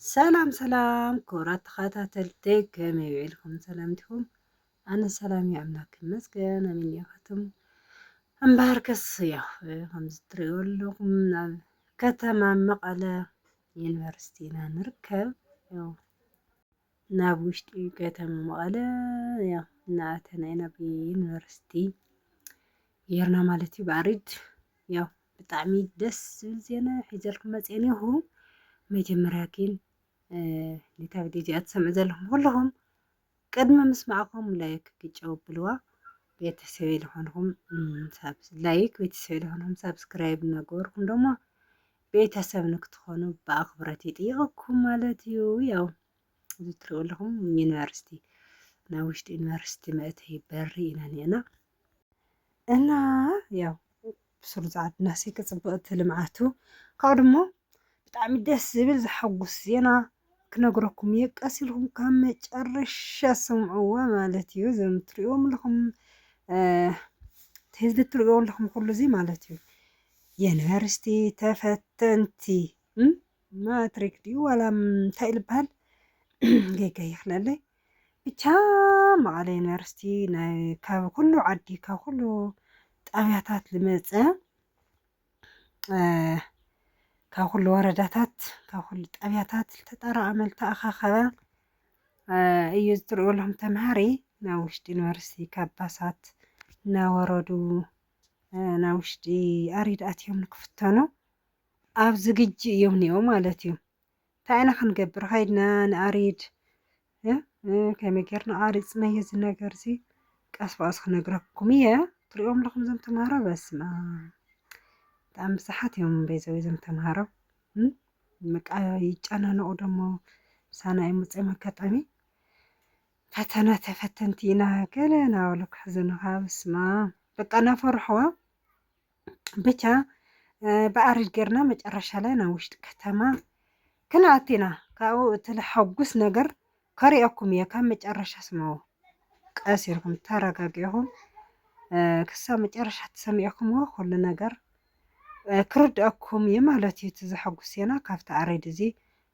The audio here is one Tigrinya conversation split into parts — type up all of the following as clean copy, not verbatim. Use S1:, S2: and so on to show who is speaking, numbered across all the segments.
S1: ሰላም ሰላም ክቡራት ተኸታተልተይ ከመይ ውዒልኩም ሰላምቲኩም ኣነ ሰላም እዩ ኣምላክ ይመስገን ኣሜን ኢኹም እምበሃርከስ ያው ከምዚ ትሪእዎ ኣለኹም ናብ ከተማ መቐለ ዩኒቨርሲቲ ኢና ንርከብ ያው ናብ ውሽጢ ከተማ መቐለ ያው እናኣተና ኢና ናብ ዩኒቨርሲቲ ጌርና ማለት እዩ ብኣሪድ ያው ብጣዕሚ ደስ ዝብል ዜና ሒዘልኩም መፅአ እኒአኹ መጀመርያ ግን ነታ ቪድዮ እዚኣ ትሰምዑ ዘለኹም ኩልኹም ቅድሚ ምስማዕኹም ላይክ ክጨውብልዋ ቤተሰበይ ዝኾንኩም ላይክ ቤተሰበይ ዝኾንኩም ሳብስክራይብ እናገበርኩም ደሞ ቤተሰብ ንክትኾኑ ብኣኽብረት ይጥይቐኩም ማለት እዩ። ያው እዚ ትሪእዎ ኣለኹም ዩኒቨርሲቲ ናብ ውሽጢ ዩኒቨርሲቲ መእተዊ በሪ ኢና ኒአና እና ያው ብስሩዕ ናሲ ክፅብቕቲ ልምዓቱ ካብኡ ድሞ ብጣዕሚ ደስ ዝብል ዘሐጉስ ዜና ክነግረኩም የቀስ ኢልኩም ካብ መጨረሻ ስምዕዎ ማለት እዩ። እዞም ትሪእዎም ኣለኹም ህዝቢ ትሪእዎ ኣለኹም ኩሉ እዚ ማለት እዩ ዩኒቨርሲቲ ተፈተንቲ ማትሪክ ድዩ ዋላ እንታይ ዝበሃል ጌጋ ይኽለለይ ብቻ መቐለ ዩኒቨርሲቲ ካብ ኩሉ ዓዲ ካብ ኩሉ ጣብያታት ዝመፀ ካብ ኩሉ ወረዳታት ካብ ኩሉ ጣብያታት ዝተጠራቐመ ዝተኣኻኸበ እዩ ዝትሪእዎ ኣለኹም ተምሃሪ ናብ ውሽጢ ዩኒቨርሲቲ ካብ ባሳት እናወረዱ ናብ ውሽጢ ኣሪድ ኣትዮም ንክፍተኑ ኣብ ዝግጅእ እዮም እኒኦም ማለት እዩ። እንታይ ኢና ክንገብር ከይድና ንኣሪድ ከመይ ጌርና ኣሪፅናዮ እዚ ነገር እዚ ቀስ በቐስ ክነግረኩም እየ። ትሪእዎም ኣለኹም እዞም ተምሃሮ በስመ ኣብ ብጣዕሚ ብዙሓት እዮም ቤዘው እዞም ተምሃሮ በቃ ይጨናነቁ ደሞ ምሳና ኣይመፅኦም ኣጋጣሚ ፈተና ተፈተንቲ ኢና ገለ እናበሉ ክሕዝኑኻ በስመ ኣብ በቃ እናፈርሕዋ ብቻ ብኣሪድ ጌርና መጨረሻ ላይ ናብ ውሽጢ ከተማ ክንኣቱ ኢና። ካብኡ እቲ ዝሐጉስ ነገር ከሪአኩም እየ ካብ መጨረሻ ስምዕዎ ቀስ ኢልኩም ተረጋጊዕኩም ክሳብ መጨረሻ ተሰሚዕኩምዎ ኩሉ ነገር ክርድአኩም እየ ማለት እዩ። እቲ ዘሐጉስ ዜና ካብቲ ኣሪድ እዚ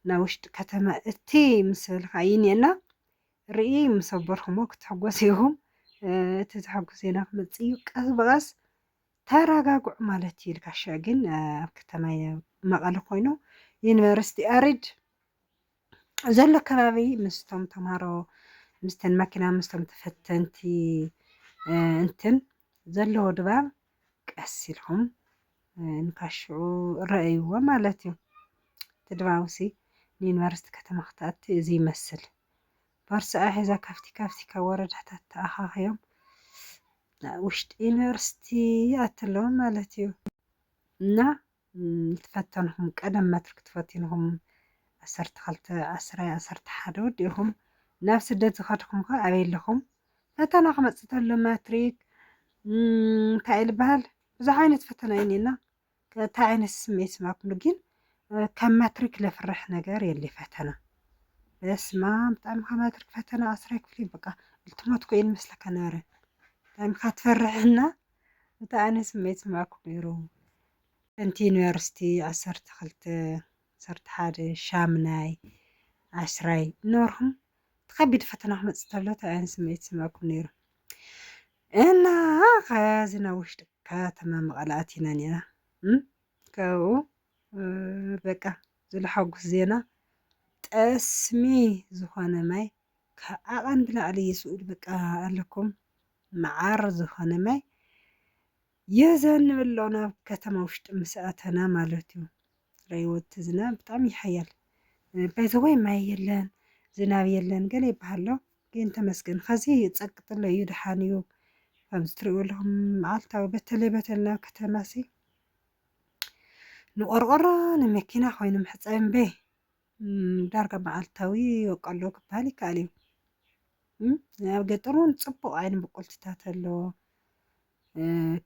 S1: ናብ ውሽጢ ከተማ እቲ ምስ በልካ ይኒአና ርኢ ምስ ኣበርኩምዎ ክትሕጎስ ኢኹም እቲ ዘሐጉስ ዜና ክመፅእ እዩ ቀስ በቐስ ተረጋግዑ ማለት እዩ። ልካሸ ግን ኣብ ከተማ መቐለ ኮይኑ ዩኒቨርሲቲ ኣሪድ ዘሎ ከባቢ ምስቶም ተምሃሮ ምስተን መኪና ምስቶም ተፈተንቲ እንትን ዘለዎ ድባብ ቀስ ኢልኩም ንካሽዑ ረአይዎ ማለት እዩ። እቲ ድባብ እዚ ንዩኒቨርሲቲ ከተማ ክትኣቱ እዚ ይመስል ቦርሳኣ ሒዛ ካፍቲ ካብ ወረዳታት ተኣኻኺዮም ውሽጢ ዩኒቨርሲቲ ይኣቱ ኣለዉ ማለት እዩ። እና ትፈተንኩም ቀደም ማትሪክ ትፈቲንኩም 12 10 11 ወዲእኹም ናብ ስደት ዝኸድኩም ከ ኣበይ ኣለኹም ፈተና ክመፅእ ተሎ ማትሪክ እንታይ ዝበሃል ብዙሕ ዓይነት ፈተና እዩ እኒአና እንታይ ዓይነት ስምዒት ይስማዓኩም ግን ካብ ማትሪክ ለፍርሕ ነገር የለ ፈተና በስመ ኣብ ብጣዕሚ ካብ ማትሪክ ፈተና 10 ክፍሊ በቃ ልትሞትኩ እየ ዝመስለካ ነበረ ብጣዕሚ ኢካ ትፈርሕና እንታይ ዓይነት ስምዒት ይስማዓኩም ነይሩ። ፈተንቲ ዩኒቨርሲቲ 12 11 ሻምናይ 10 ነበርኩም ትከቢድ ፈተና ክመፅእ ተሎ እንታይ ዓይነት ስምዒት ይስማዓኩም ነይሩ። እና ከዚ ናብ ውሽጢ ከተማ መቐለ ኣቲና ኒና ካብኡ በቃ ዝለሐጉስ ዜና ጠስሚ ዝኾነ ማይ ካብ ዓቐን ብላዕሊ ይስኡድ በቃ ኣለኩም መዓር ዝኾነ ማይ የዘንብ ኣሎ ናብ ከተማ ውሽጢ ምስ ኣተና ማለት እዩ። ረይዎ እቲ ዝናብ ብጣዕሚ ይሓያል ባይዘወይ ማይ የለን ዝናብ የለን ገለ ይበሃል ኣሎ ግን ተመስገን ከዚ ፀቅጥ ኣሎ እዩ ድሓን እዩ። ከምዚ ትሪእዎ ኣለኹም መዓልታዊ በተለይ ናብ ከተማ ሲ ንቆርቆሮ ንመኪና ኮይኑ ምሕፃብ እምበይ ዳርጋ መዓልታዊ ወቃሎ ክበሃል ይከኣል እዩ። ኣብ ገጠር እውን ፅቡቅ ዓይኒ በቆልትታት ኣለዎ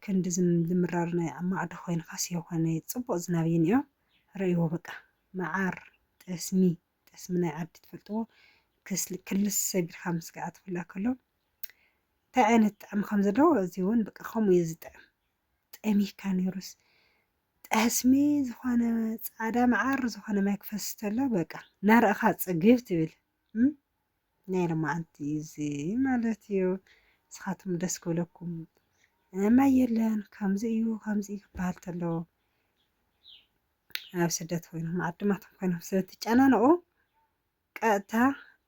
S1: ክንዲ ዝምራር ናይ ኣማዕዶ ኮይንካስ የኮነ ፅቡቅ ዝናብ እዩ እኒኦ ረእይዎ በቃ መዓር ጠስሚ ናይ ዓዲ ትፈልጥዎ ክልስ ሰቢልካ ምስጋዓ ትፍላ ከሎ እንታይ ዓይነት ጣዕሚ ከም ዘለዎ እዚ እውን በቃ ከምኡ እዩ ዝጥዕም ጠሚካ ነይሩስ ጠስሚ ዝኾነ ፃዕዳ መዓር ዝኾነ ማይ ክፈስስ ተሎ በቃ ናርእኻ ፅግብ ትብል ናይ ሎማዓንቲ እዚ ማለት እዩ። ንስኻትኩም ደስ ክብለኩም ማይ የለን ከምዚ እዩ ከምዚ ክበሃል ተሎ ኣብ ስደት ኮይኖም ዓድማቶም ኮይኖም ስለትጨናነቑ ቀጥታ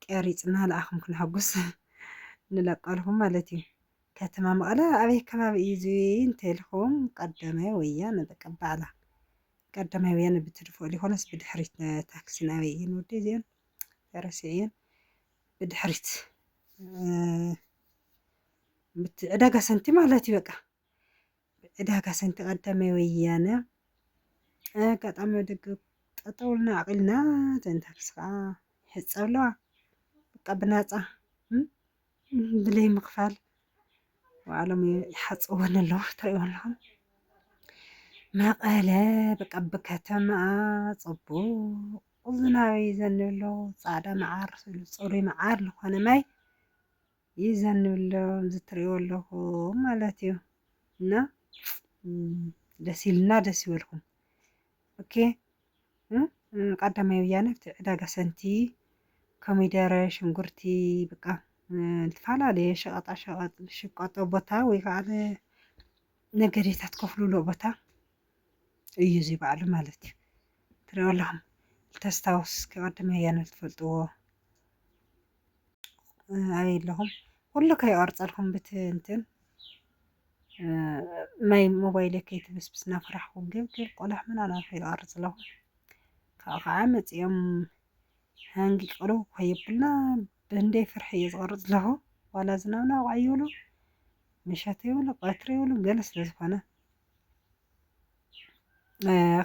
S1: ቀሪፅና ንኣኹም ክንሐጉስ ንለቀልኩም ማለት እዩ። ከተማ መቐለ ኣበይ ከባቢ እዩ እዚ እንተኢልኩም ቀዳማይ ወያነ በቃ በዓላ ቀዳማይ ወያነ ብትድፍኡ ይኾነስ ብድሕሪት ታክሲ ናበይ እየን ወዲ እዚአን ተረሲዕ እየን ብድሕሪት ዕዳጋ ሰንቲ ማለት እዩ። በቃ ዕዳጋ ሰንቲ ቀዳማይ ወያነ ኣጋጣሚ ደገ ጠጠውልና ዓቂልና እተን ታክሲ ከዓ ይሕፀብ ኣለዋ በቃ ብናፃ ብለይ ምኽፋል ባዕሎም ይሓፅብዎን ኣለዉ ትሪእዎ ኣለኹም። መቐለ በቃ ብከተማኣ ፅቡቕ ዝናብ ይዘንብ ኣሎ ፃዕዳ መዓር ፅሩይ መዓር ዝኾነ ማይ ይዘንብ ኣሎ ዝትሪእዎ ኣለኹም ማለት እዩ። እና ደስ ኢልና ደስ ይበልኩም ኦኬ። ቀዳማይ ወያነ ዕዳጋ ሰንቲ ኮሚደረ ሽንጉርቲ በቃ ዝተፈላለየ ሸቐጣ ሸቐጥ ዝሽቀጦ ቦታ ወይ ከዓ ነጋዴታት ከፍልሎ ቦታ እዩ እዚ በዓሉ ማለት እዩ። ትሪእዎ ኣለኹም ተስታውስ ቀዳማይ ወያነ ትፈልጥዎ ኣበይ ኣለኹም ኩሉ ከይቐርፀልኩም ብትንትን ማይ ሞባይለይ ከይትብስብስ ናፍራሕኩም ግብግብ ቆላሕ ምናምን ከይቀርፅ ኣለኹ ካብኡ ከዓ መፂኦም ሃንጊ ቀሉ ከየብልና ብንደይ ፍርሒ እየ ዝቐርፅ ኣለኹ ዋላ ዝናብና ዋዕ ይብሉ ምሸት ይብሉ ቀትሪ ይብሉ ገለ ስለ ዝኾነ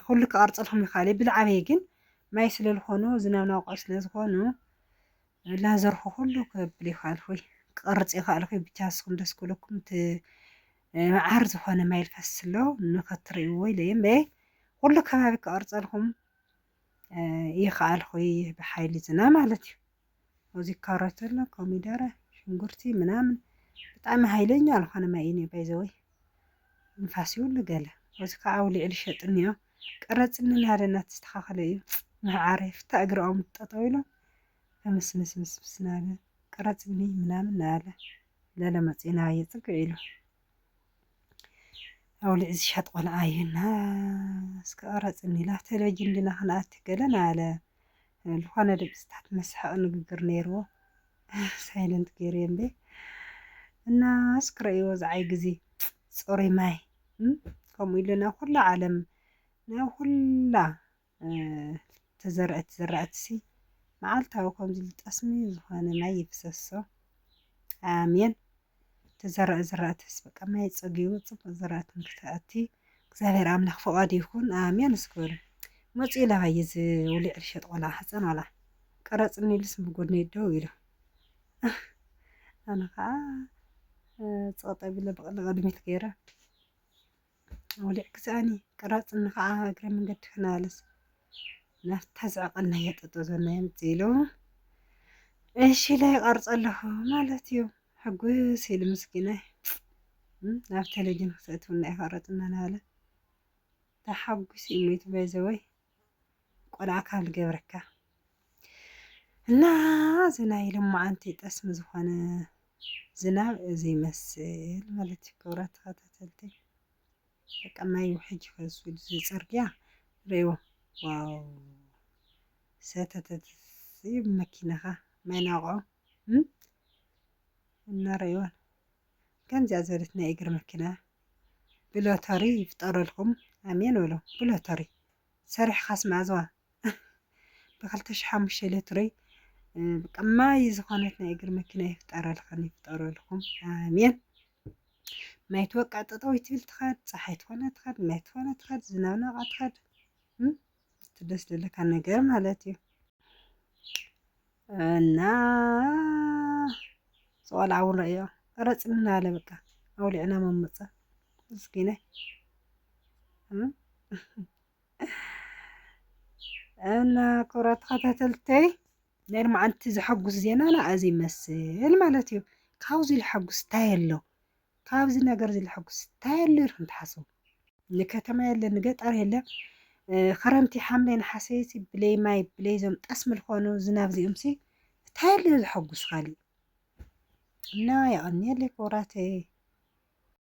S1: ኩሉ ክቐርፀልኩም ይኽእል ብልዓበይ ግን ማይ ስለ ዝኾኑ ዝናብና ዋቕዑ ስለ ዝኾኑ ላዘርኩ ኩሉ ከብል ይኽእል ሆይ ክቐርፅ ይኽእል ሆይ ብቻ ንስኹም ደስ ክብለኩም መዓር ዝኾነ ማይ ልፈስስ ኣሎ ንኽትሪእዎ ኢለየ እምበይ ኩሉ ከባቢ ክቐርፀልኩም ይኽእል ሆይ ብሓይሊ ዝናብ ማለት እዩ። ኣብዚ ካሮት ኣሎ ኮሚደረ ሽንጉርቲ ምናምን ብጣዕሚ ሃይለኛ ዝኾነ ማይ እዩ ባይዘወይ ንፋስ ይብሉ ገለ እዚ ከዓ ኣውሊዕ ልሸጥ እኒኦ ቀረፅኒ ናደ እናተስተኻኸለ እዩ መዓር ፍታ እግሪ ኦም ጠጠው ኢሎም ከምስምስምስምስ ናበለ ቀረፅኒ ምናምን ናበለ ለለ መፂና የፅግዕ ኢሉ ኣውሊዕ ዝሸጥ ቆልዓ እዩና እስከቐረፅኒ ኢላ ቴሌቭዥን ድና ክንኣቲ ገለና ኣለ ዝኾነ ድምፅታት መስሓቕ ንግግር ነይርዎ ሳይለንት ገይረየ እምበ እና እስክርእይዎ ዝዓይ ግዜ ፅሩይ ማይ ከምኡ ኢሉ ናብ ኩላ ዓለም ናብ ኩላ ተዘርአቲ ዝራእቲሲ መዓልታዊ ከምዚ ጠስሚ ዝኾነ ማይ ይፍሰሶ ኣሜን። ተዘርአ ዝራእቲስ በቃ ማይ ፀጊቡ ፅቡቅ ዝራእቲ ንክተኣቲ እግዚኣብሔር ኣምላኽ ፈቃዱ ይኹን ኣሜን እስክበሉ መፂኡ ኢላባየ ዝውሊዕ ልሸጥ ቆልዓ ህፀን ቆልዓ ቀረፅኒ ኢሉስ ብጎድነይ ደው ኢሉ ኣነ ከዓ ፀቕጠብ ኢለ በቕሊ ቅድሚት ገይረ ኣውሊዕ ግዛእኒ ቀረፅኒ ከዓ እግረ መንገዲ ክናበለስ ናፍታ ዝዕቐልናዮ ጠጠ ዘናዮ መፂኡ ኢሉ እሺ ላይ ቀርፀ ኣለኹ ማለት እዩ። ሕጉስ ኢሉ ምስኪናይ ናብ ቴሌቭዥን ክተእትውና ይኸረፅና ናበለ ተሓጒስ ኢሜቱ ባይዘወይ ቆልዓካ ልገብረካ እና እዚ ናይ ሎማዓንቲ ጠስሚ ዝኾነ ዝናብ እዚ ይመስል ማለት እዩ። ክቡራት ተኸታተልቲ በቃ ማይ ውሕጅ ፈሱ ኢሉ ፅርግያ ርእይዎ ዋው ሰተተት ብመኪናኻ ማይ ናውቅዖ እናርእይዎን ከምዚኣ ዝበለት ናይ እግሪ መኪና ብሎተሪ ይፍጠረልኩም ኣሜን በሎ ብሎተሪ ሰሪሕኻስ ማዕዝዋ ብ2005 ሎተሪ በቃ ማይ ዝኾነት ናይ እግሪ መኪና ይፍጠረልኩም ኣሜን። ማይ ትወቅዕ ጠጠው ትብል ትኸድ ፀሓይ ትኾነ ትኸድ ማይ ትኾነ ትኸድ ዝናብና ቃ ትኸድ ትደስ ዝብለካ ነገር ማለት እዩ። እና ቆልዓ እውን ረእዮ ቀረፅኒ እናበለ በቃ ኣውሊዕና መመፀ ምስኪነይ እና ክቡራት ተኸታተልተይ ናይ ሎማዓንቲ ዘሐጉስ ዜናና እዚ ይመስል ማለት እዩ። ካብዚ ዝሐጉስ እንታይ ኣሎ? ካብዚ ነገር እዚ ዝሐጉስ እንታይ ኣሎ ኢልኩም ትሓስቡ? ንከተማ የለ ንገጠር የለ ክረምቲ ሓምላይ ነሓሰ ብለይ ማይ ብለይ ዞም ጠስሚ ዝኾኑ ዝናብ እዚኦም እንታይ የለ ዝሐጉስ ካሊእ እና ይቐኒየለይ ክቡራተይ